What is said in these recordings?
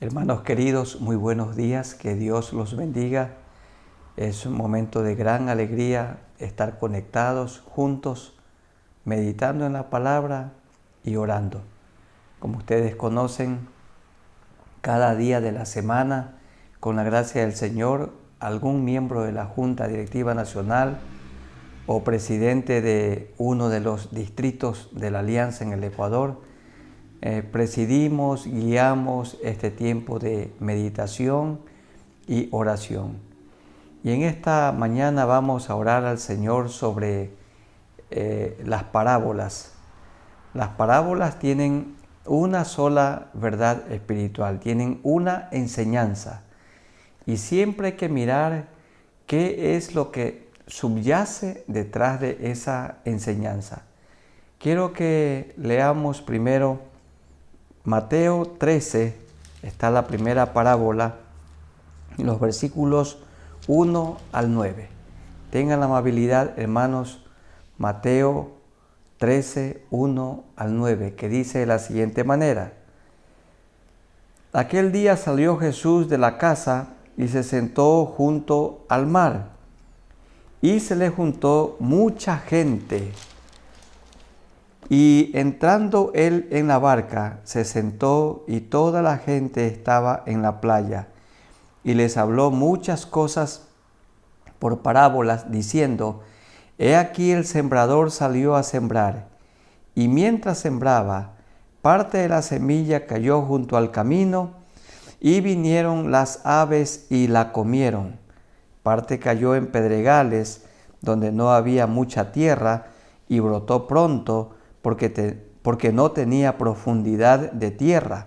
Hermanos queridos, muy buenos días, que Dios los bendiga. Es un momento de gran alegría estar conectados juntos, meditando en la palabra y orando. Como ustedes conocen, cada día de la semana, con la gracia del Señor, algún miembro de la Junta Directiva Nacional o presidente de uno de los distritos de la Alianza en el Ecuador, presidimos, guiamos este tiempo de meditación y oración. Y en esta mañana vamos a orar al Señor sobre las parábolas. Las parábolas tienen una sola verdad espiritual, tienen una enseñanza. Y siempre hay que mirar qué es lo que subyace detrás de esa enseñanza. Quiero que leamos primero Mateo 13, está la primera parábola, los versículos 1 al 9. Tengan la amabilidad, hermanos, Mateo 13, 1 al 9, que dice de la siguiente manera. Aquel día salió Jesús de la casa y se sentó junto al mar, y se le juntó mucha gente. Y entrando él en la barca, se sentó y toda la gente estaba en la playa. Y les habló muchas cosas por parábolas, diciendo, He aquí el sembrador salió a sembrar. Y mientras sembraba, parte de la semilla cayó junto al camino, y vinieron las aves y la comieron. Parte cayó en pedregales, donde no había mucha tierra, y brotó pronto, porque no tenía profundidad de tierra.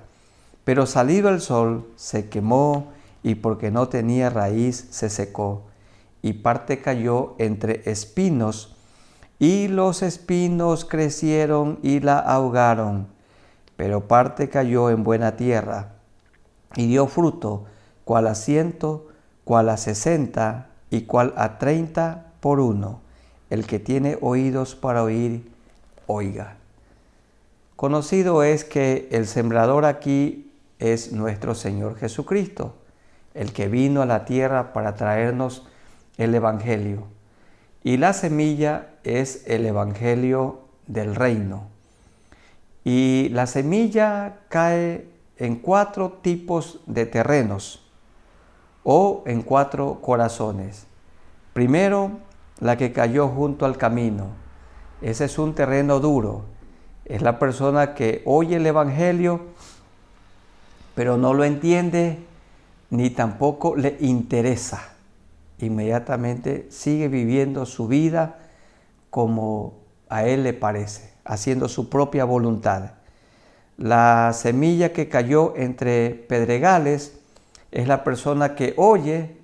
Pero salido el sol, se quemó, y porque no tenía raíz, se secó. Y parte cayó entre espinos, y los espinos crecieron y la ahogaron. Pero parte cayó en buena tierra, y dio fruto, cual a 100, cual a 60, y cual a 30 por uno. El que tiene oídos para oír, oiga. Conocido es que el sembrador aquí es nuestro Señor Jesucristo, el que vino a la tierra para traernos el Evangelio. Y la semilla es el Evangelio del reino. Y la semilla cae en 4 tipos de terrenos o en 4 corazones. Primero, la que cayó junto al camino. Ese es un terreno duro. Es la persona que oye el Evangelio, pero no lo entiende ni tampoco le interesa. Inmediatamente sigue viviendo su vida como a él le parece, haciendo su propia voluntad. La semilla que cayó entre pedregales es la persona que oye,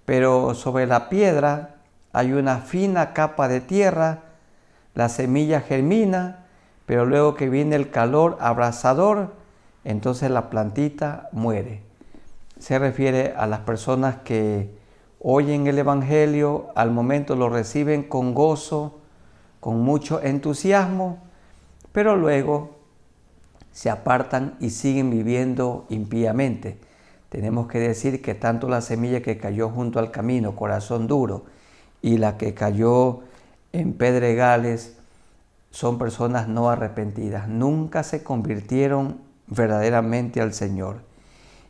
pero sobre la piedra hay una fina capa de tierra, la semilla germina, pero luego que viene el calor abrasador, entonces la plantita muere. Se refiere a las personas que oyen el Evangelio, al momento lo reciben con gozo, con mucho entusiasmo, pero luego se apartan y siguen viviendo impíamente. Tenemos que decir que tanto la semilla que cayó junto al camino, corazón duro, y la que cayó en pedregales, son personas no arrepentidas, nunca se convirtieron verdaderamente al Señor.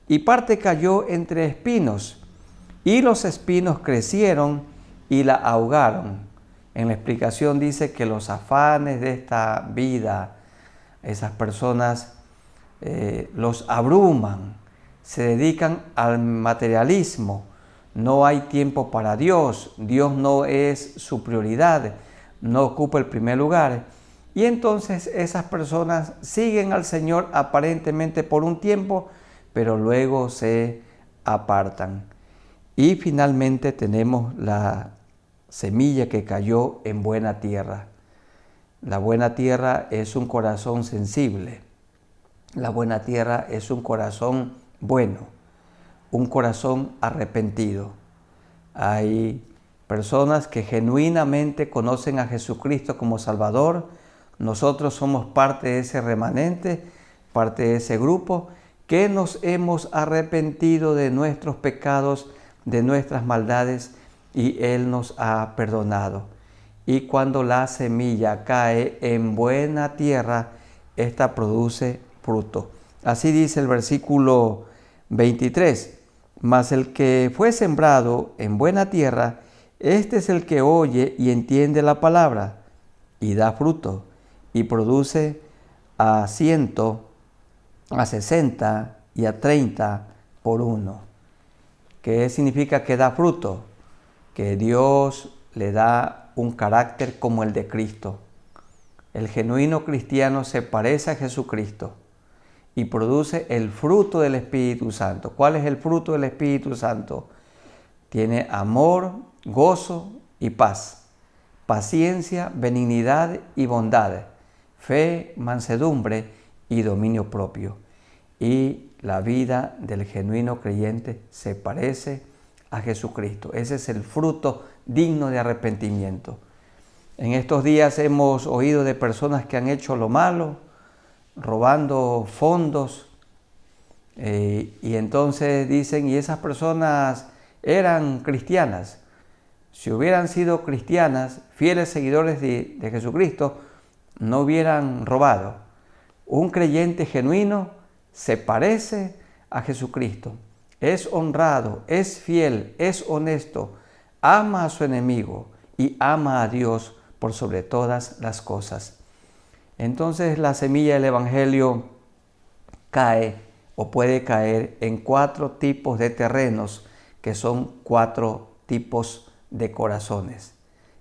Y parte cayó entre espinos, y los espinos crecieron y la ahogaron. En la explicación dice que los afanes de esta vida, esas personas los abruman, se dedican al materialismo, no hay tiempo para Dios, Dios no es su prioridad, no ocupa el primer lugar. Y entonces esas personas siguen al Señor aparentemente por un tiempo, pero luego se apartan. Y finalmente tenemos la semilla que cayó en buena tierra. La buena tierra es un corazón sensible. La buena tierra es un corazón bueno, un corazón arrepentido. Hay personas que genuinamente conocen a Jesucristo como Salvador. Nosotros somos parte de ese remanente, parte de ese grupo que nos hemos arrepentido de nuestros pecados, de nuestras maldades, y Él nos ha perdonado. Y cuando la semilla cae en buena tierra, ésta produce fruto. Así dice el versículo 23. Mas el que fue sembrado en buena tierra, este es el que oye y entiende la palabra, y da fruto, y produce a 100, a 60 y a 30 por uno. ¿Qué significa que da fruto? Que Dios le da un carácter como el de Cristo. El genuino cristiano se parece a Jesucristo y produce el fruto del Espíritu Santo. ¿Cuál es el fruto del Espíritu Santo? Tiene amor, gozo y paz, paciencia, benignidad y bondad, fe, mansedumbre y dominio propio. Y la vida del genuino creyente se parece a Jesucristo. Ese es el fruto digno de arrepentimiento. En estos días hemos oído de personas que han hecho lo malo, robando fondos, y entonces dicen, y esas personas eran cristianas. Si hubieran sido cristianas, fieles seguidores de Jesucristo, no hubieran robado. Un creyente genuino se parece a Jesucristo. Es honrado, es fiel, es honesto, ama a su enemigo y ama a Dios por sobre todas las cosas. Entonces la semilla del Evangelio cae o puede caer en 4 tipos de terrenos, que son 4 tipos de corazones.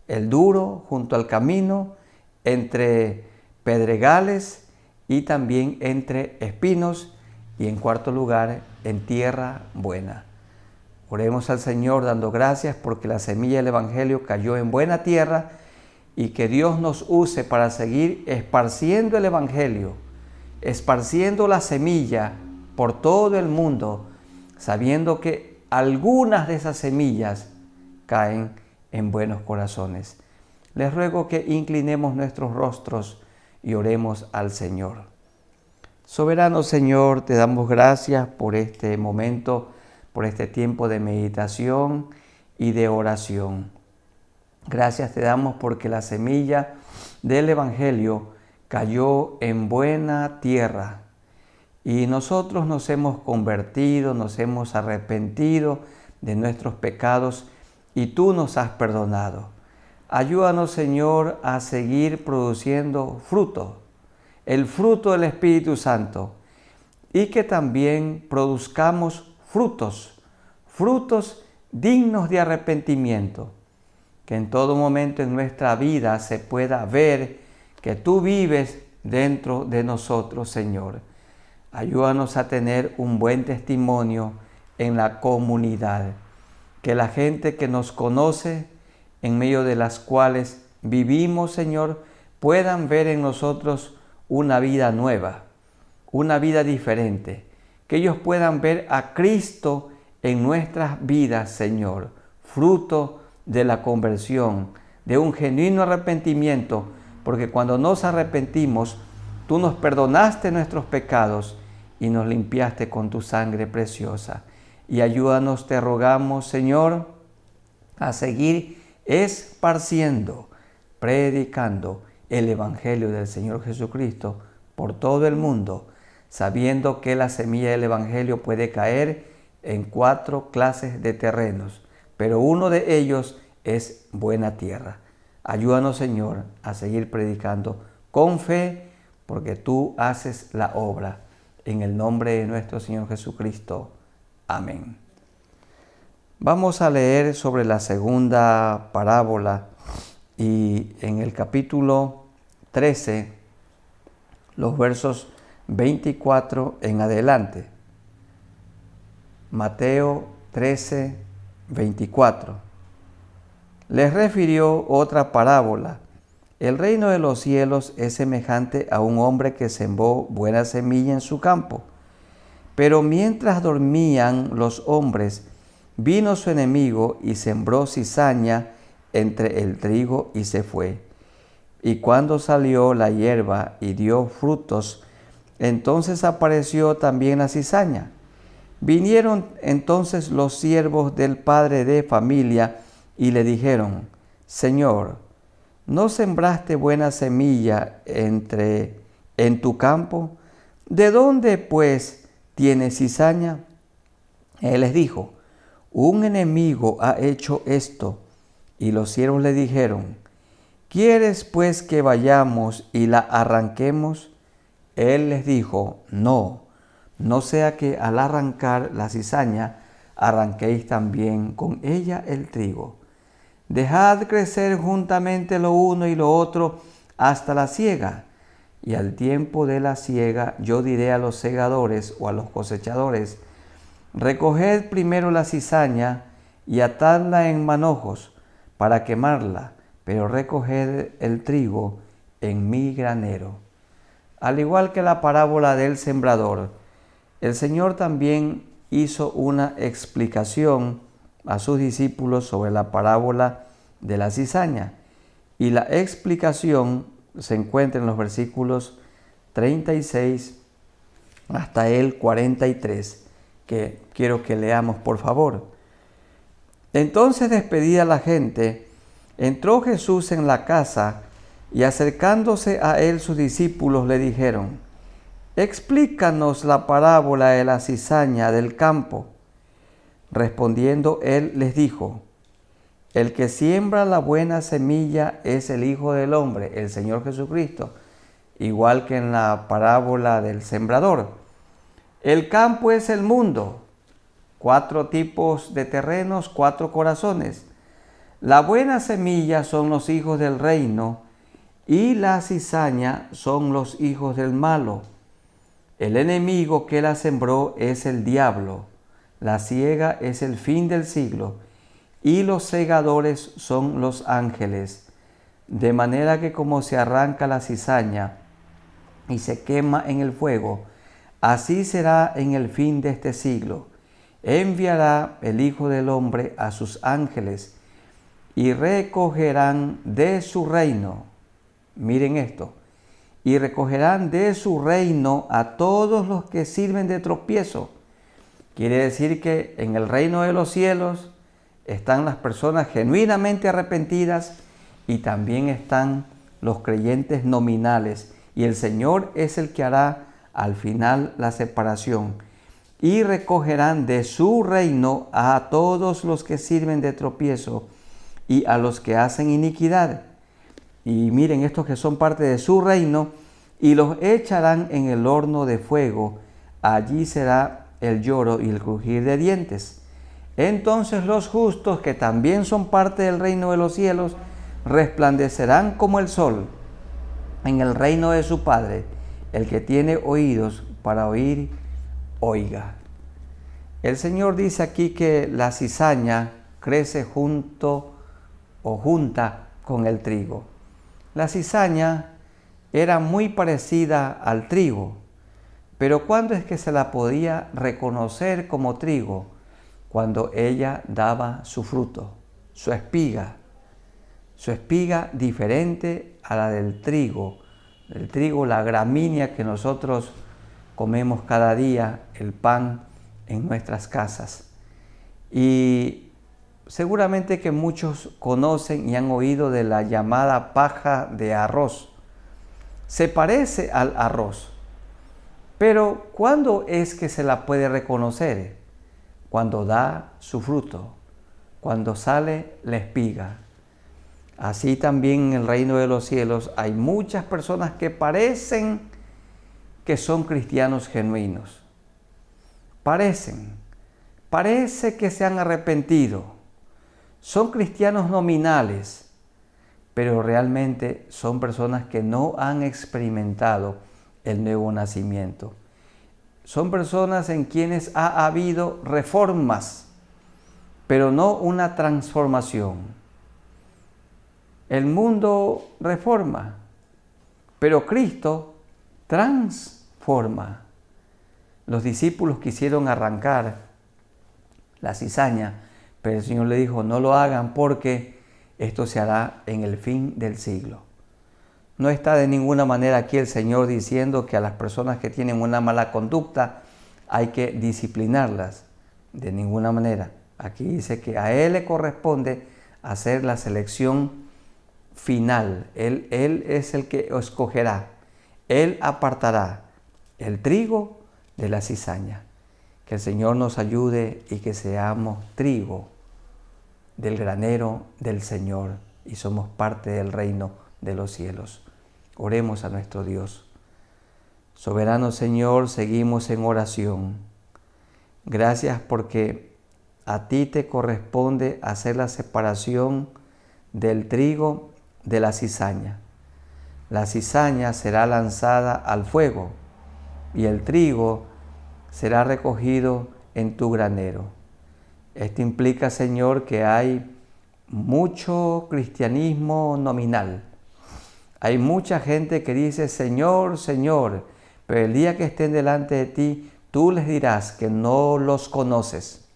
El duro junto al camino, entre pedregales y también entre espinos, y en cuarto lugar, en tierra buena. Oremos al Señor dando gracias porque la semilla del Evangelio cayó en buena tierra, y que Dios nos use para seguir esparciendo el Evangelio, esparciendo la semilla por todo el mundo, sabiendo que algunas de esas semillas caen en buenos corazones. Les ruego que inclinemos nuestros rostros y oremos al Señor. Soberano Señor, te damos gracias por este momento, por este tiempo de meditación y de oración. Gracias te damos porque la semilla del Evangelio cayó en buena tierra y nosotros nos hemos convertido, nos hemos arrepentido de nuestros pecados y tú nos has perdonado. Ayúdanos, Señor, a seguir produciendo fruto, el fruto del Espíritu Santo, y que también produzcamos frutos dignos de arrepentimiento. Que en todo momento en nuestra vida se pueda ver que tú vives dentro de nosotros, Señor. Ayúdanos a tener un buen testimonio en la comunidad. Que la gente que nos conoce, en medio de las cuales vivimos, Señor, puedan ver en nosotros una vida nueva, una vida diferente. Que ellos puedan ver a Cristo en nuestras vidas, Señor, fruto de la conversión, de un genuino arrepentimiento, porque cuando nos arrepentimos, tú nos perdonaste nuestros pecados y nos limpiaste con tu sangre preciosa. Y ayúdanos, te rogamos, Señor, a seguir esparciendo, predicando el Evangelio del Señor Jesucristo por todo el mundo, sabiendo que la semilla del Evangelio puede caer en 4 clases de terrenos, pero uno de ellos es buena tierra. Ayúdanos, Señor, a seguir predicando con fe, porque tú haces la obra. En el nombre de nuestro Señor Jesucristo. Amén. Vamos a leer sobre la segunda parábola, y en el capítulo 13, los versos 24 en adelante. Mateo 13, 24. Les refirió otra parábola. El reino de los cielos es semejante a un hombre que sembró buena semilla en su campo. Pero mientras dormían los hombres, vino su enemigo y sembró cizaña entre el trigo y se fue. Y cuando salió la hierba y dio frutos, Entonces apareció también la cizaña. Vinieron entonces los siervos del padre de familia y le dijeron: Señor, ¿no sembraste buena semilla en tu campo? ¿De dónde pues tiene cizaña? Él les dijo: un enemigo ha hecho esto. Y los siervos le dijeron: ¿quieres pues que vayamos y la arranquemos? Él les dijo: no, no sea que al arrancar la cizaña arranquéis también con ella el trigo. Dejad crecer juntamente lo uno y lo otro hasta la siega. Y al tiempo de la siega yo diré a los segadores o a los cosechadores: recoged primero la cizaña y atadla en manojos para quemarla, pero recoged el trigo en mi granero. Al igual que la parábola del sembrador, el Señor también hizo una explicación a sus discípulos sobre la parábola de la cizaña. Y la explicación se encuentra en los versículos 36 hasta el 43, que quiero que leamos, por favor. Entonces, despedida la gente, entró Jesús en la casa, y acercándose a él sus discípulos le dijeron: explícanos la parábola de la cizaña del campo. Respondiendo él les dijo: el que siembra la buena semilla es el Hijo del Hombre, el Señor Jesucristo, igual que en la parábola del sembrador. El campo es el mundo, 4 tipos de terrenos, 4 corazones. La buena semilla son los hijos del reino, y la cizaña son los hijos del malo. El enemigo que la sembró es el diablo. La siega es el fin del siglo, y los segadores son los ángeles. De manera que como se arranca la cizaña y se quema en el fuego, así será en el fin de este siglo. Enviará el Hijo del Hombre a sus ángeles, y recogerán de su reino. Miren esto: y recogerán de su reino a todos los que sirven de tropiezo. Quiere decir que en el reino de los cielos están las personas genuinamente arrepentidas y también están los creyentes nominales. Y el Señor es el que hará al final la separación. Y recogerán de su reino a todos los que sirven de tropiezo y a los que hacen iniquidad. Y miren, estos que son parte de su reino, y los echarán en el horno de fuego. Allí será el lloro y el crujir de dientes. Entonces los justos, que también son parte del reino de los cielos, resplandecerán como el sol en el reino de su Padre. El que tiene oídos para oír, oiga. El Señor dice aquí que la cizaña crece junto o junta con el trigo. La cizaña era muy parecida al trigo, pero ¿cuándo es que se la podía reconocer como trigo? Cuando ella daba su fruto, su espiga diferente a la del trigo. El trigo, la gramínea que nosotros comemos cada día, el pan en nuestras casas. Y seguramente que muchos conocen y han oído de la llamada paja de arroz. Se parece al arroz, pero ¿cuándo es que se la puede reconocer? Cuando da su fruto, cuando sale la espiga. Así también en el reino de los cielos hay muchas personas que parecen que son cristianos genuinos. Parece que se han arrepentido. Son cristianos nominales, pero realmente son personas que no han experimentado el nuevo nacimiento. Son personas en quienes ha habido reformas, pero no una transformación. El mundo reforma, pero Cristo transforma. Los discípulos quisieron arrancar la cizaña, pero el Señor le dijo: no lo hagan porque esto se hará en el fin del siglo. No está de ninguna manera aquí el Señor diciendo que a las personas que tienen una mala conducta hay que disciplinarlas. De ninguna manera. Aquí dice que a Él le corresponde hacer la selección final. Él es el que escogerá. Él apartará el trigo de la cizaña. Que el Señor nos ayude y que seamos trigo del granero del Señor y somos parte del reino de los cielos. Oremos a nuestro Dios. Soberano Señor, seguimos en oración. Gracias porque a ti te corresponde hacer la separación del trigo de la cizaña. La cizaña será lanzada al fuego y el trigo será recogido en tu granero. Esto implica, Señor, que hay mucho cristianismo nominal. Hay mucha gente que dice, Señor, Señor, pero el día que estén delante de ti, tú les dirás que no los conoces.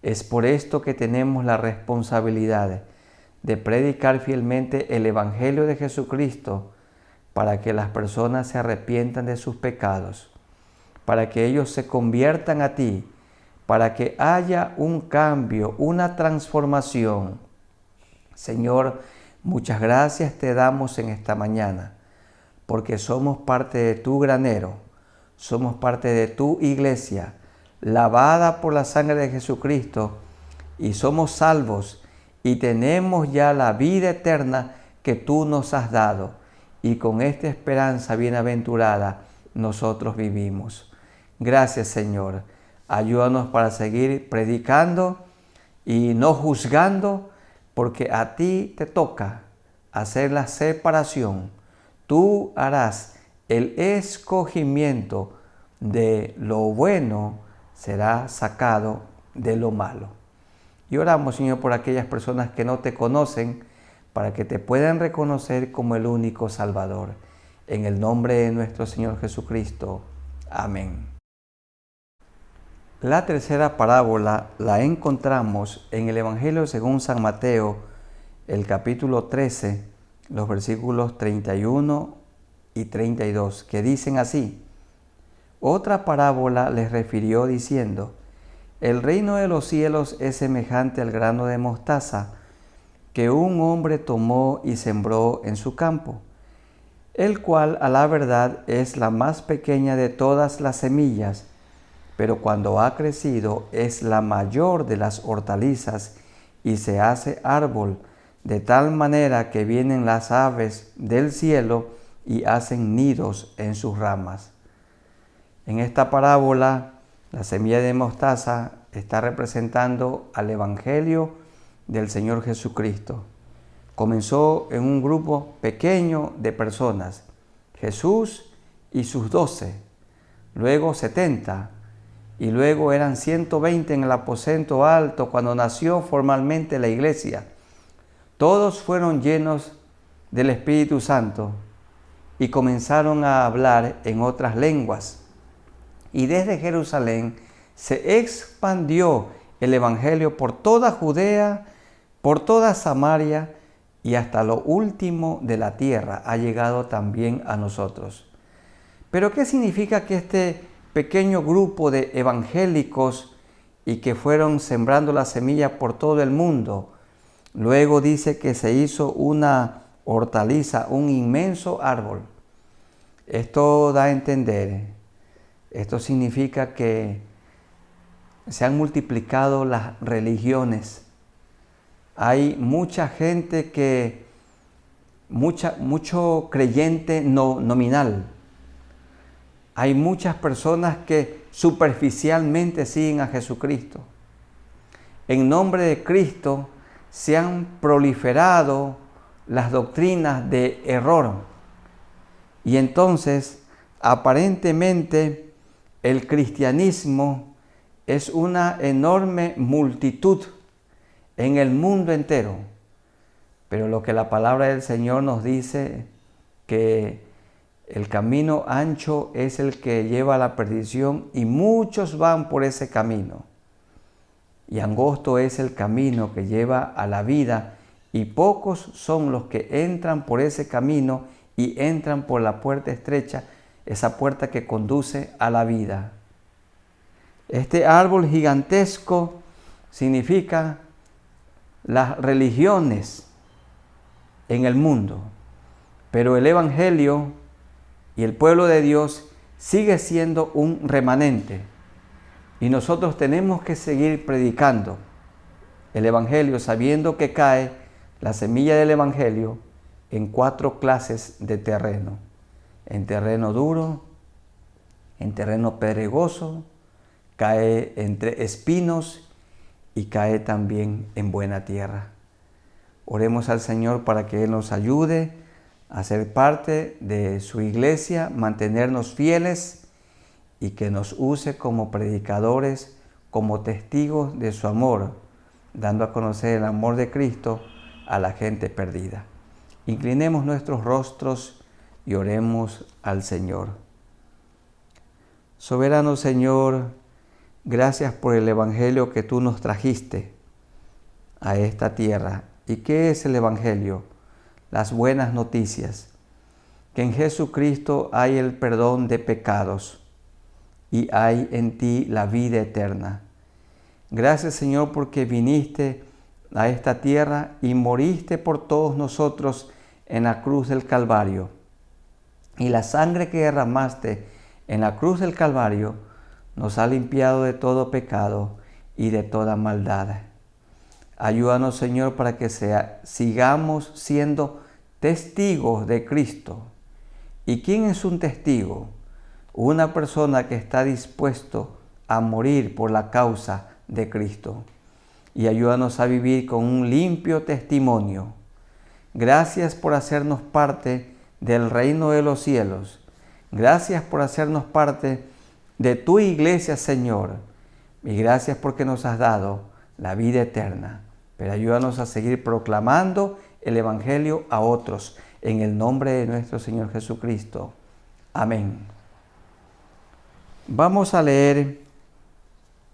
Es por esto que tenemos la responsabilidad de predicar fielmente el Evangelio de Jesucristo para que las personas se arrepientan de sus pecados, para que ellos se conviertan a ti, para que haya un cambio, una transformación. Señor, muchas gracias te damos en esta mañana, porque somos parte de tu granero, somos parte de tu iglesia, lavada por la sangre de Jesucristo, y somos salvos, y tenemos ya la vida eterna que tú nos has dado, y con esta esperanza bienaventurada nosotros vivimos. Gracias, Señor. Ayúdanos para seguir predicando y no juzgando, porque a ti te toca hacer la separación. Tú harás el escogimiento de lo bueno, será sacado de lo malo. Y oramos, Señor, por aquellas personas que no te conocen, para que te puedan reconocer como el único Salvador. En el nombre de nuestro Señor Jesucristo. Amén. La tercera parábola la encontramos en el Evangelio según San Mateo, el capítulo 13, los versículos 31 y 32, que dicen así: Otra parábola les refirió diciendo: El reino de los cielos es semejante al grano de mostaza que un hombre tomó y sembró en su campo, el cual a la verdad es la más pequeña de todas las semillas, pero cuando ha crecido es la mayor de las hortalizas y se hace árbol, de tal manera que vienen las aves del cielo y hacen nidos en sus ramas. En esta parábola, la semilla de mostaza está representando al Evangelio del Señor Jesucristo. Comenzó en un grupo pequeño de personas, Jesús y sus 12, luego 70, y luego eran 120 en el aposento alto cuando nació formalmente la iglesia. Todos fueron llenos del Espíritu Santo y comenzaron a hablar en otras lenguas. Y desde Jerusalén se expandió el Evangelio por toda Judea, por toda Samaria y hasta lo último de la tierra ha llegado también a nosotros. Pero ¿qué significa que este pequeño grupo de evangélicos y que fueron sembrando la semilla por todo el mundo? Luego dice que se hizo una hortaliza, un inmenso árbol. Esto da a entender, esto significa que se han multiplicado las religiones. Hay mucha gente mucho creyente nominal. Hay muchas personas que superficialmente siguen a Jesucristo. En nombre de Cristo se han proliferado las doctrinas de error. Y entonces, aparentemente, el cristianismo es una enorme multitud en el mundo entero. Pero lo que la palabra del Señor nos dice, que el camino ancho es el que lleva a la perdición y muchos van por ese camino. Y angosto es el camino que lleva a la vida y pocos son los que entran por ese camino y entran por la puerta estrecha, esa puerta que conduce a la vida. Este árbol gigantesco significa las religiones en el mundo, pero el Evangelio y el pueblo de Dios sigue siendo un remanente y nosotros tenemos que seguir predicando el Evangelio sabiendo que cae la semilla del Evangelio en 4 clases de terreno: en terreno duro, en terreno pedregoso, cae entre espinos y cae también en buena tierra. Oremos al Señor para que Él nos ayude a ser parte de su iglesia, mantenernos fieles y que nos use como predicadores, como testigos de su amor, dando a conocer el amor de Cristo a la gente perdida. Inclinemos nuestros rostros y oremos al Señor. Soberano Señor, gracias por el Evangelio que tú nos trajiste a esta tierra. ¿Y qué es el Evangelio? Las buenas noticias, que en Jesucristo hay el perdón de pecados y hay en ti la vida eterna. Gracias, Señor, porque viniste a esta tierra y moriste por todos nosotros en la cruz del Calvario. Y la sangre que derramaste en la cruz del Calvario nos ha limpiado de todo pecado y de toda maldad. Ayúdanos, Señor, para que sigamos siendo testigos de Cristo. ¿Y quién es un testigo? Una persona que está dispuesto a morir por la causa de Cristo. Y ayúdanos a vivir con un limpio testimonio. Gracias por hacernos parte del reino de los cielos. Gracias por hacernos parte de tu iglesia, Señor. Y gracias porque nos has dado la vida eterna. Pero ayúdanos a seguir proclamando el Evangelio a otros. En el nombre de nuestro Señor Jesucristo. Amén. Vamos a leer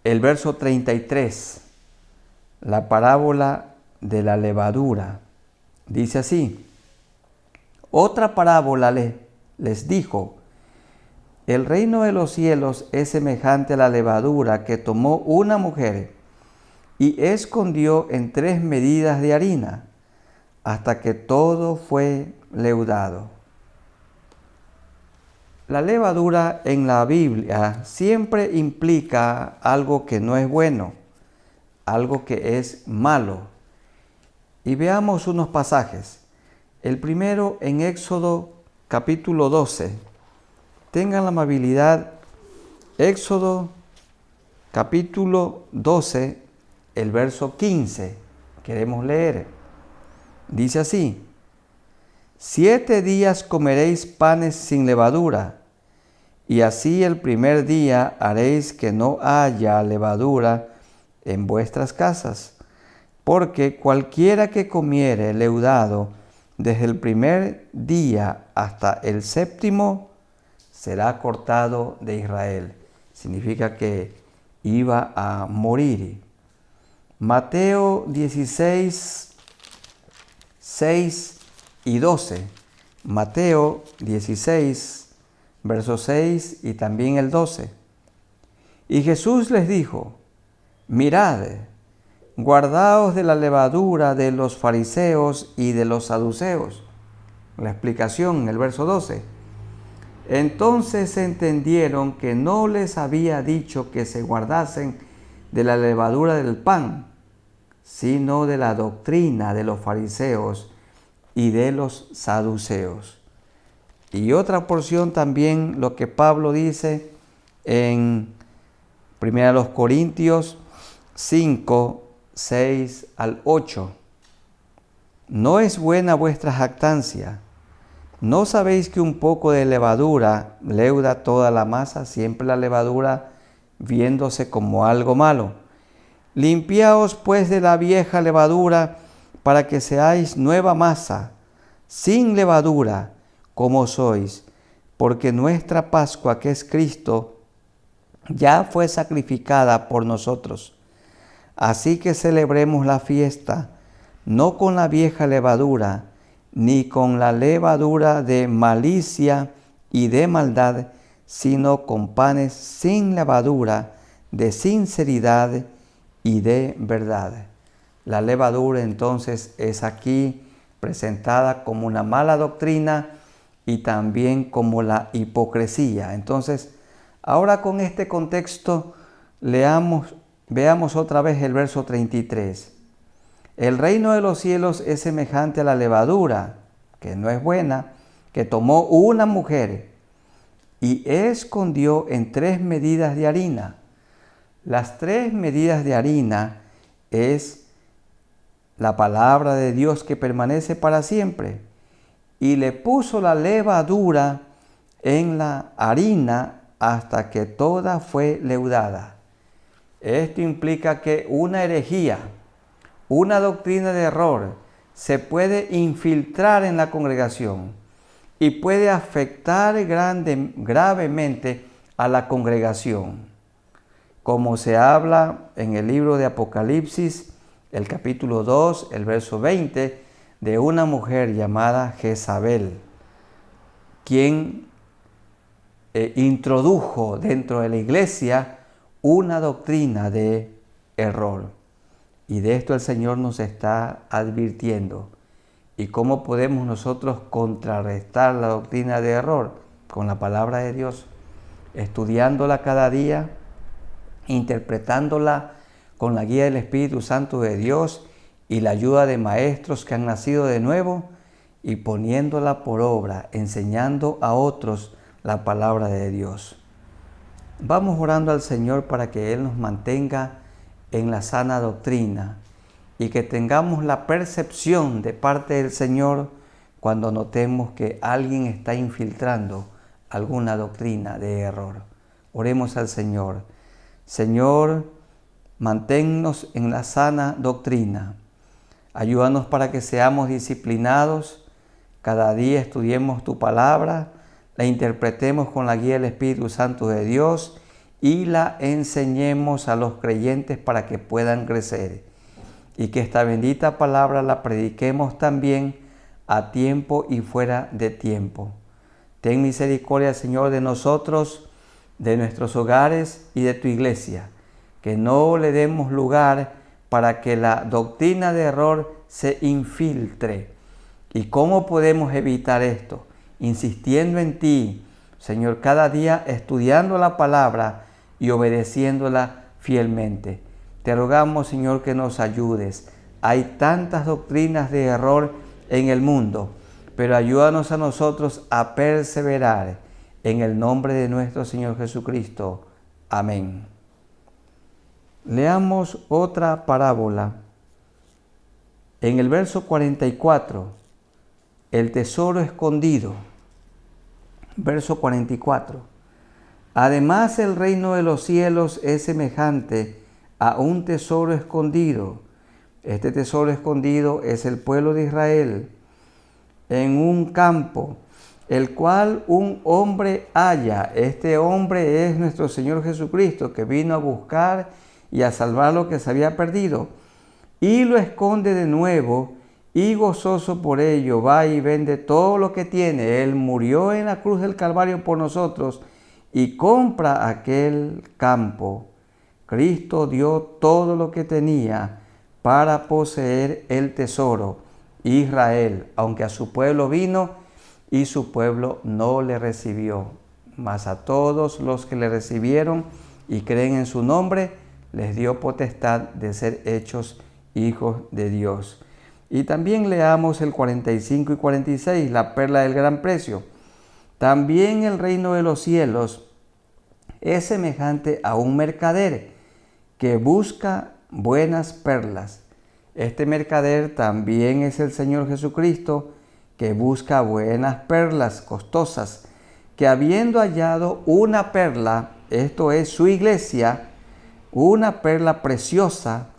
el verso 33, la parábola de la levadura. Dice así: otra parábola les dijo: el reino de los cielos es semejante a la levadura que tomó una mujer y escondió en 3 medidas de harina, hasta que todo fue leudado. La levadura en la Biblia siempre implica algo que no es bueno, algo que es malo. Y veamos unos pasajes. El primero en Éxodo capítulo 12. Tengan la amabilidad, Éxodo capítulo 12, el verso 15. Queremos leer. Dice así: 7 días comeréis panes sin levadura, y así el primer día haréis que no haya levadura en vuestras casas, porque cualquiera que comiere leudado desde el primer día hasta el 7º será cortado de Israel. Significa que iba a morir. Mateo 16, 6 y 12. Mateo 16, versos 6 y también el 12. Y Jesús les dijo: mirad, guardaos de la levadura de los fariseos y de los saduceos. La explicación, el verso 12. Entonces entendieron que no les había dicho que se guardasen de la levadura del pan, sino de la doctrina de los fariseos y de los saduceos. Y otra porción también, lo que Pablo dice en 1 Corintios 5, 6 al 8. No es buena vuestra jactancia. ¿No sabéis que un poco de levadura leuda toda la masa? Siempre la levadura viéndose como algo malo. Limpiaos pues de la vieja levadura para que seáis nueva masa, sin levadura, como sois, porque nuestra Pascua, que es Cristo, ya fue sacrificada por nosotros. Así que celebremos la fiesta, no con la vieja levadura, ni con la levadura de malicia y de maldad, sino con panes sin levadura, de sinceridad y de verdad. La levadura entonces es aquí presentada como una mala doctrina y también como la hipocresía. Entonces, ahora con este contexto, veamos otra vez el verso 33. El reino de los cielos es semejante a la levadura, que no es buena, que tomó una mujer y escondió en 3 medidas de harina. Las 3 medidas de harina es la palabra de Dios que permanece para siempre. Y le puso la levadura en la harina hasta que toda fue leudada. Esto implica que una herejía, una doctrina de error, se puede infiltrar en la congregación y puede afectar gravemente a la congregación. Como se habla en el libro de Apocalipsis, el capítulo 2, el verso 20, de una mujer llamada Jezabel, quien introdujo dentro de la iglesia una doctrina de error. Y de esto el Señor nos está advirtiendo. ¿Y cómo podemos nosotros contrarrestar la doctrina de error? Con la palabra de Dios, estudiándola cada día, interpretándola con la guía del Espíritu Santo de Dios y la ayuda de maestros que han nacido de nuevo, y poniéndola por obra, enseñando a otros la palabra de Dios. Vamos orando al Señor para que Él nos mantenga en la sana doctrina y que tengamos la percepción de parte del Señor cuando notemos que alguien está infiltrando alguna doctrina de error. Oremos al Señor. Señor, manténnos en la sana doctrina. Ayúdanos para que seamos disciplinados. Cada día estudiemos tu palabra, la interpretemos con la guía del Espíritu Santo de Dios y la enseñemos a los creyentes para que puedan crecer. Y que esta bendita palabra la prediquemos también a tiempo y fuera de tiempo. Ten misericordia, Señor, de nosotros, de nuestros hogares y de tu iglesia. Que no le demos lugar para que la doctrina de error se infiltre. ¿Y cómo podemos evitar esto? Insistiendo en ti, Señor, cada día estudiando la palabra y obedeciéndola fielmente. Te rogamos, Señor, que nos ayudes. Hay tantas doctrinas de error en el mundo, pero ayúdanos a nosotros a perseverar en el nombre de nuestro Señor Jesucristo. Amén. Leamos otra parábola. En el verso 44, el tesoro escondido. Verso 44. Además, el reino de los cielos es semejante a un tesoro escondido. Este tesoro escondido es el pueblo de Israel en un campo, el cual un hombre halla. Este hombre es nuestro Señor Jesucristo, que vino a buscar y a salvar lo que se había perdido, y lo esconde de nuevo, y gozoso por ello va y vende todo lo que tiene. Él murió en la cruz del Calvario por nosotros y compra aquel campo. Cristo dio todo lo que tenía para poseer el tesoro. Israel, aunque a su pueblo vino y su pueblo no le recibió, mas a todos los que le recibieron y creen en su nombre, les dio potestad de ser hechos hijos de Dios. Y también leamos el 45 y 46, la perla del gran precio. También el reino de los cielos es semejante a un mercader que busca buenas perlas. Este mercader también es el Señor Jesucristo, que busca buenas perlas costosas, que habiendo hallado una perla, esto es su iglesia, una perla preciosa,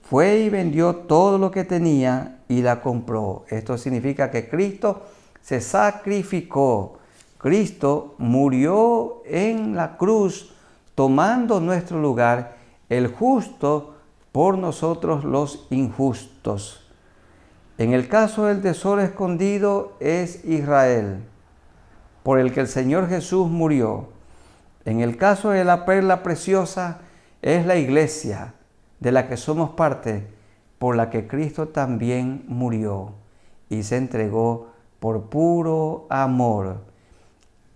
fue y vendió todo lo que tenía y la compró. Esto significa que Cristo se sacrificó. Cristo murió en la cruz, tomando nuestro lugar, el justo por nosotros los injustos. En el caso del tesoro escondido es Israel, por el que el Señor Jesús murió. En el caso de la perla preciosa es la iglesia, de la que somos parte, por la que Cristo también murió y se entregó por puro amor.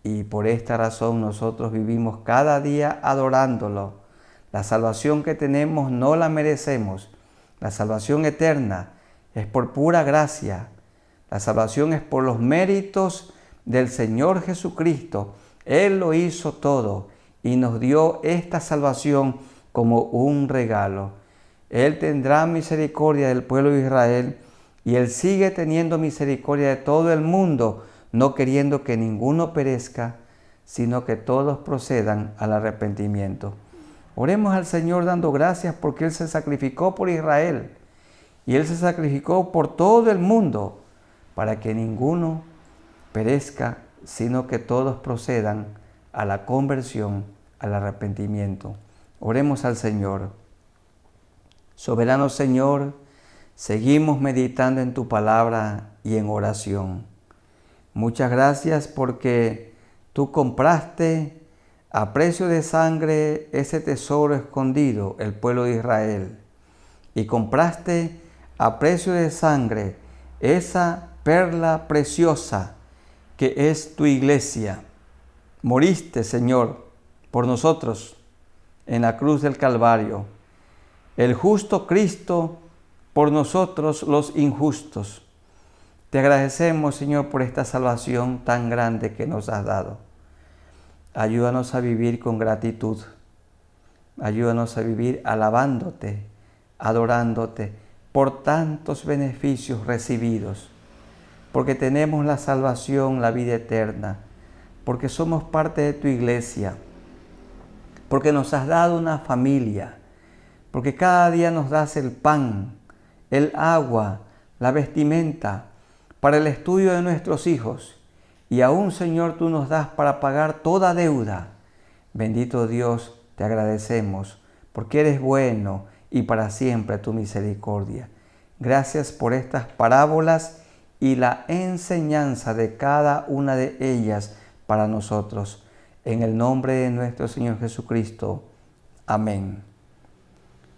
Y por esta razón nosotros vivimos cada día adorándolo. La salvación que tenemos no la merecemos. La salvación eterna es por pura gracia. La salvación es por los méritos del Señor Jesucristo. Él lo hizo todo y nos dio esta salvación como un regalo. Él tendrá misericordia del pueblo de Israel y Él sigue teniendo misericordia de todo el mundo, no queriendo que ninguno perezca, sino que todos procedan al arrepentimiento. Oremos al Señor dando gracias porque Él se sacrificó por Israel y Él se sacrificó por todo el mundo para que ninguno perezca, sino que todos procedan a la conversión, al arrepentimiento. Oremos al Señor. Soberano Señor, seguimos meditando en tu palabra y en oración. Muchas gracias porque tú compraste a precio de sangre ese tesoro escondido, el pueblo de Israel. Y compraste a precio de sangre esa perla preciosa que es tu iglesia. Moriste, Señor, por nosotros en la cruz del Calvario. El justo Cristo por nosotros los injustos. Te agradecemos, Señor, por esta salvación tan grande que nos has dado. Ayúdanos a vivir con gratitud. Ayúdanos a vivir alabándote, adorándote por tantos beneficios recibidos. Porque tenemos la salvación, la vida eterna. Porque somos parte de tu iglesia. Porque nos has dado una familia. Porque cada día nos das el pan, el agua, la vestimenta, para el estudio de nuestros hijos. Y aún, Señor, tú nos das para pagar toda deuda. Bendito Dios, te agradecemos, porque eres bueno y para siempre tu misericordia. Gracias por estas parábolas y la enseñanza de cada una de ellas para nosotros. En el nombre de nuestro Señor Jesucristo. Amén.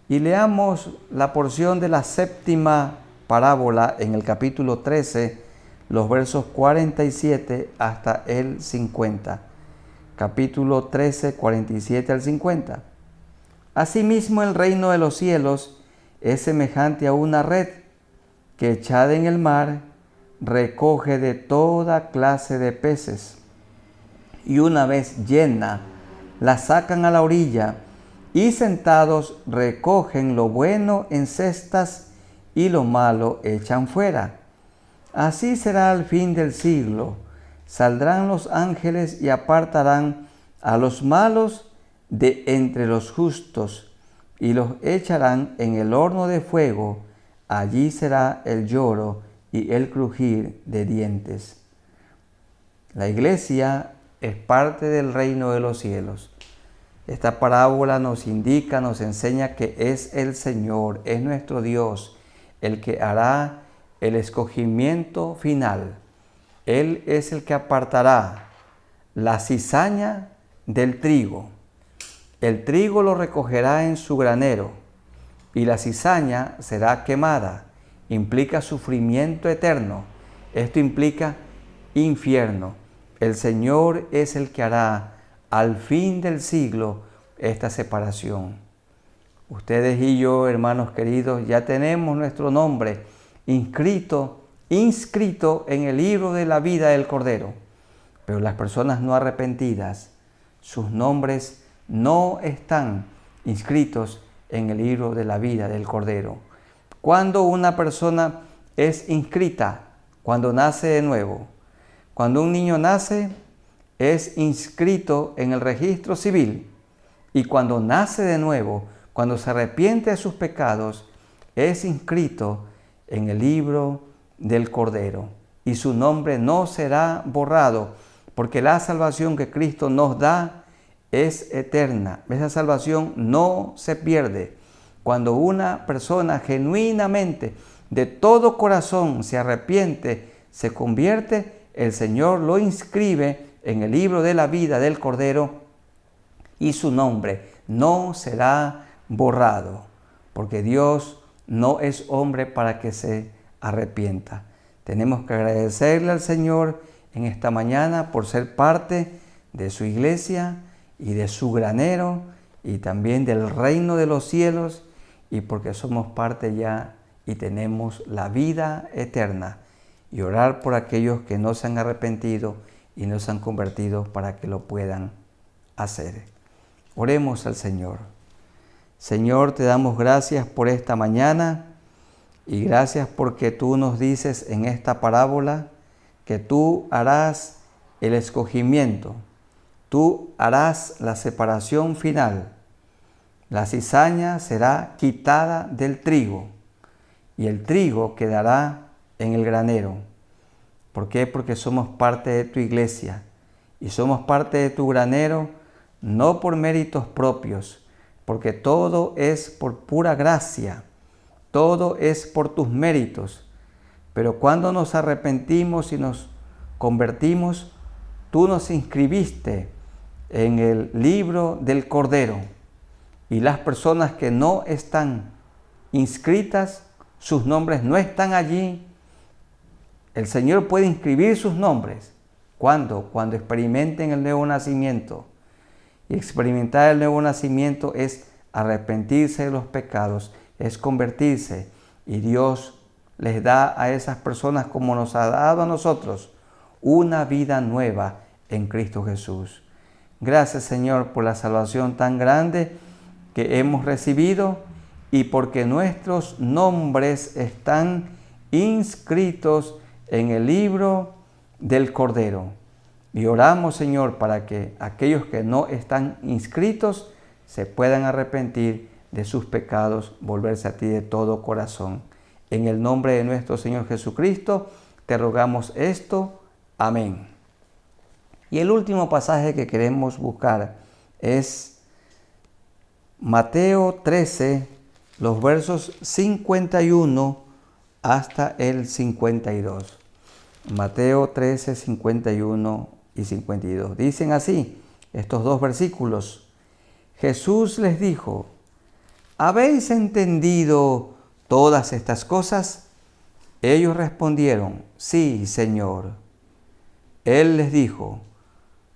Y leamos la porción de la séptima parábola en el capítulo 13, los versos 47 hasta el 50. Capítulo 13, 47 al 50. Asimismo, el reino de los cielos es semejante a una red que, echada en el mar, recoge de toda clase de peces. Y una vez llena, la sacan a la orilla y sentados recogen lo bueno en cestas y lo malo echan fuera. Así será al fin del siglo. Saldrán los ángeles y apartarán a los malos de entre los justos y los echarán en el horno de fuego. Allí será el lloro y el crujir de dientes. La iglesia es parte del reino de los cielos. Esta parábola nos indica, nos enseña que es el Señor, es nuestro Dios, el que hará el escogimiento final. Él es el que apartará la cizaña del trigo. El trigo lo recogerá en su granero y la cizaña será quemada. Implica sufrimiento eterno. Esto implica infierno. El Señor es el que hará al fin del siglo esta separación. Ustedes y yo, hermanos queridos, ya tenemos nuestro nombre inscrito en el libro de la vida del Cordero. Pero las personas no arrepentidas, sus nombres no están inscritos en el libro de la vida del Cordero. Cuando una persona es inscrita, cuando nace de nuevo, cuando un niño nace, es inscrito en el registro civil, y cuando nace de nuevo, cuando se arrepiente de sus pecados, es inscrito en el libro del Cordero, y su nombre no será borrado, porque la salvación que Cristo nos da es eterna. Esa salvación no se pierde. Cuando una persona genuinamente de todo corazón se arrepiente, se convierte, el Señor lo inscribe en el libro de la vida del Cordero y su nombre no será borrado, porque Dios no es hombre para que se arrepienta. Tenemos que agradecerle al Señor en esta mañana por ser parte de su iglesia y de su granero y también del reino de los cielos, y porque somos parte ya y tenemos la vida eterna, y orar por aquellos que no se han arrepentido y no se han convertido para que lo puedan hacer. Oremos al Señor. Señor, te damos gracias por esta mañana y gracias porque tú nos dices en esta parábola que tú harás el escogimiento, tú harás la separación final. La cizaña será quitada del trigo y el trigo quedará en el granero. ¿Por qué? Porque somos parte de tu iglesia y somos parte de tu granero no por méritos propios, porque todo es por pura gracia, todo es por tus méritos. Pero cuando nos arrepentimos y nos convertimos, tú nos inscribiste en el libro del Cordero, y las personas que no están inscritas, sus nombres no están allí. El Señor puede inscribir sus nombres. ¿Cuándo? Cuando experimenten el nuevo nacimiento. Y experimentar el nuevo nacimiento es arrepentirse de los pecados, es convertirse. Y Dios les da a esas personas, como nos ha dado a nosotros, una vida nueva en Cristo Jesús. Gracias, Señor, por la salvación tan grande que hemos recibido y porque nuestros nombres están inscritos en el libro del Cordero. Y oramos, Señor, para que aquellos que no están inscritos se puedan arrepentir de sus pecados, volverse a ti de todo corazón. En el nombre de nuestro Señor Jesucristo, te rogamos esto. Amén. Y el último pasaje que queremos buscar es Mateo 13, los versos 51 hasta el 52. Mateo 13, 51 y 52. Dicen así estos dos versículos. Jesús les dijo: ¿habéis entendido todas estas cosas? Ellos respondieron: sí, Señor. Él les dijo: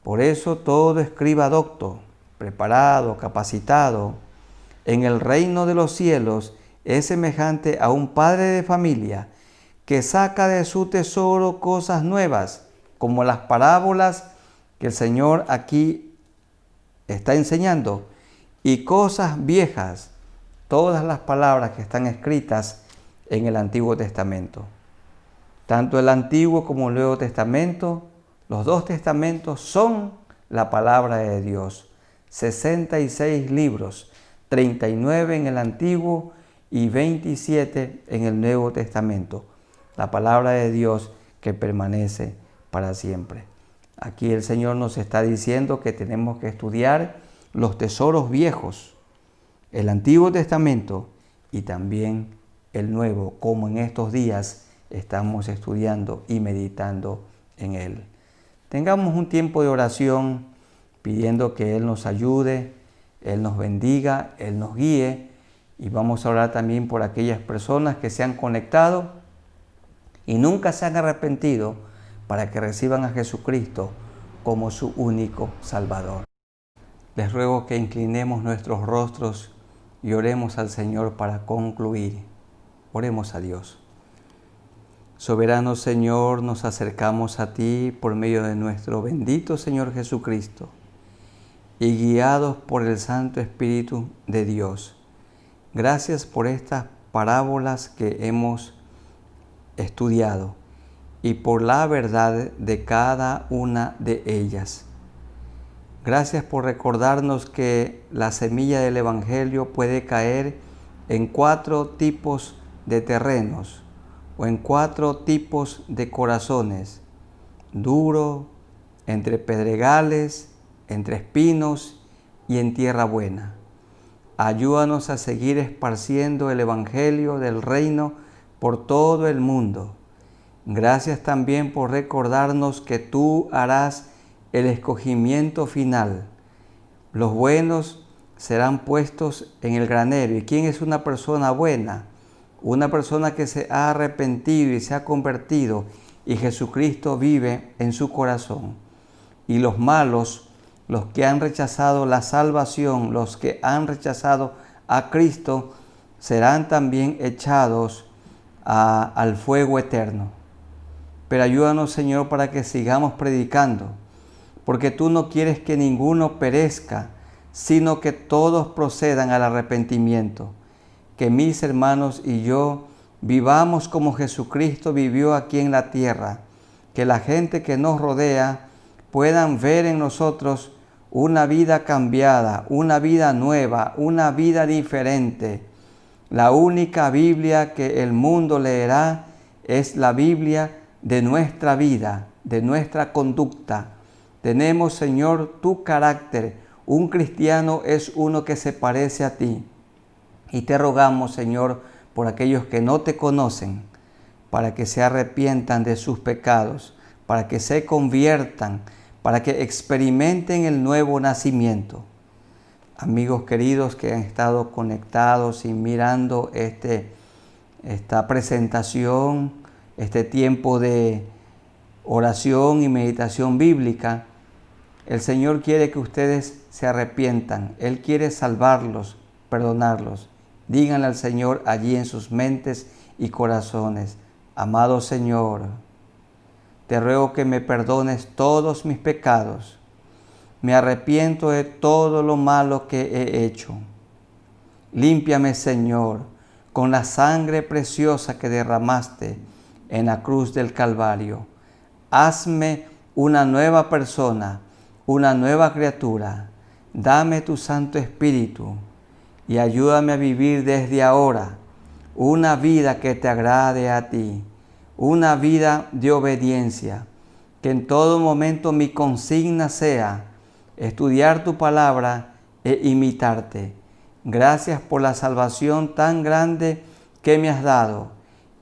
por eso todo escriba docto, preparado, capacitado, en el reino de los cielos es semejante a un padre de familia que saca de su tesoro cosas nuevas, como las parábolas que el Señor aquí está enseñando, y cosas viejas, todas las palabras que están escritas en el Antiguo Testamento. Tanto el Antiguo como el Nuevo Testamento, los dos testamentos son la palabra de Dios. 66 libros, 39 en el Antiguo y 27 en el Nuevo Testamento. La palabra de Dios que permanece para siempre. Aquí el Señor nos está diciendo que tenemos que estudiar los tesoros viejos, el Antiguo Testamento y también el Nuevo, como en estos días estamos estudiando y meditando en él. Tengamos un tiempo de oración pidiendo que Él nos ayude, Él nos bendiga, Él nos guíe, y vamos a orar también por aquellas personas que se han conectado y nunca se han arrepentido, para que reciban a Jesucristo como su único Salvador. Les ruego que inclinemos nuestros rostros y oremos al Señor para concluir. Oremos a Dios. Soberano Señor, nos acercamos a ti por medio de nuestro bendito Señor Jesucristo y guiados por el Santo Espíritu de Dios. Gracias por estas parábolas que hemos estudiado y por la verdad de cada una de ellas. Gracias por recordarnos que la semilla del Evangelio puede caer en 4 tipos de terrenos o en 4 tipos de corazones: duro, entre pedregales, entre espinos y en tierra buena. Ayúdanos a seguir esparciendo el Evangelio del reino por todo el mundo. Gracias también por recordarnos que tú harás el escogimiento final. Los buenos serán puestos en el granero. ¿Y quién es una persona buena? Una persona que se ha arrepentido y se ha convertido y Jesucristo vive en su corazón. Y los malos, los que han rechazado la salvación, los que han rechazado a Cristo, serán también echados al fuego eterno. Pero ayúdanos, Señor, para que sigamos predicando, porque tú no quieres que ninguno perezca, sino que todos procedan al arrepentimiento. Que mis hermanos y yo vivamos como Jesucristo vivió aquí en la tierra, que la gente que nos rodea puedan ver en nosotros una vida cambiada, una vida nueva, una vida diferente. La única Biblia que el mundo leerá es la Biblia de nuestra vida, de nuestra conducta. Tenemos, Señor, tu carácter. Un cristiano es uno que se parece a ti. Y te rogamos, Señor, por aquellos que no te conocen, para que se arrepientan de sus pecados, para que se conviertan, para que experimenten el nuevo nacimiento. Amigos queridos que han estado conectados y mirando esta presentación, este tiempo de oración y meditación bíblica, el Señor quiere que ustedes se arrepientan. Él quiere salvarlos, perdonarlos. Díganle al Señor allí en sus mentes y corazones: amado Señor, te ruego que me perdones todos mis pecados. Me arrepiento de todo lo malo que he hecho. Límpiame, Señor, con la sangre preciosa que derramaste en la cruz del Calvario. Hazme una nueva persona, una nueva criatura. Dame tu Santo Espíritu y ayúdame a vivir desde ahora una vida que te agrade a ti, una vida de obediencia. Que en todo momento mi consigna sea estudiar tu palabra e imitarte. Gracias por la salvación tan grande que me has dado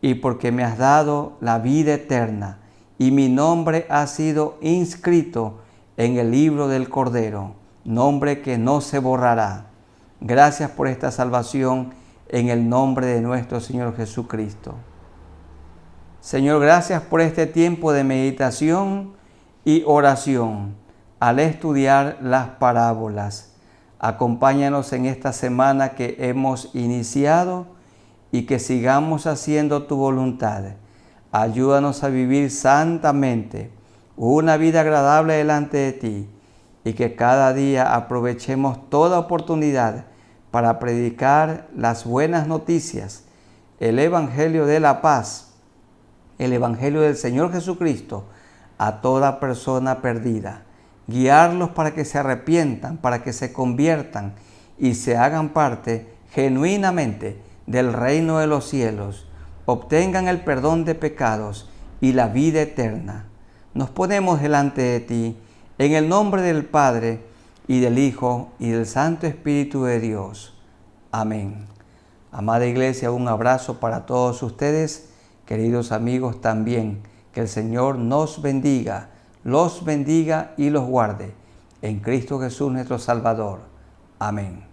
y porque me has dado la vida eterna y mi nombre ha sido inscrito en el libro del Cordero, nombre que no se borrará. Gracias por esta salvación en el nombre de nuestro Señor Jesucristo. Señor, gracias por este tiempo de meditación y oración al estudiar las parábolas. Acompáñanos en esta semana que hemos iniciado y que sigamos haciendo tu voluntad. Ayúdanos a vivir santamente, una vida agradable delante de ti, y que cada día aprovechemos toda oportunidad para predicar las buenas noticias, el Evangelio de la paz, el Evangelio del Señor Jesucristo a toda persona perdida. Guiarlos para que se arrepientan, para que se conviertan y se hagan parte genuinamente del reino de los cielos, obtengan el perdón de pecados y la vida eterna. Nos ponemos delante de ti, en el nombre del Padre, y del Hijo, y del Santo Espíritu de Dios. Amén. Amada Iglesia, un abrazo para todos ustedes, queridos amigos también. Que el Señor nos bendiga, los bendiga y los guarde. En Cristo Jesús nuestro Salvador. Amén.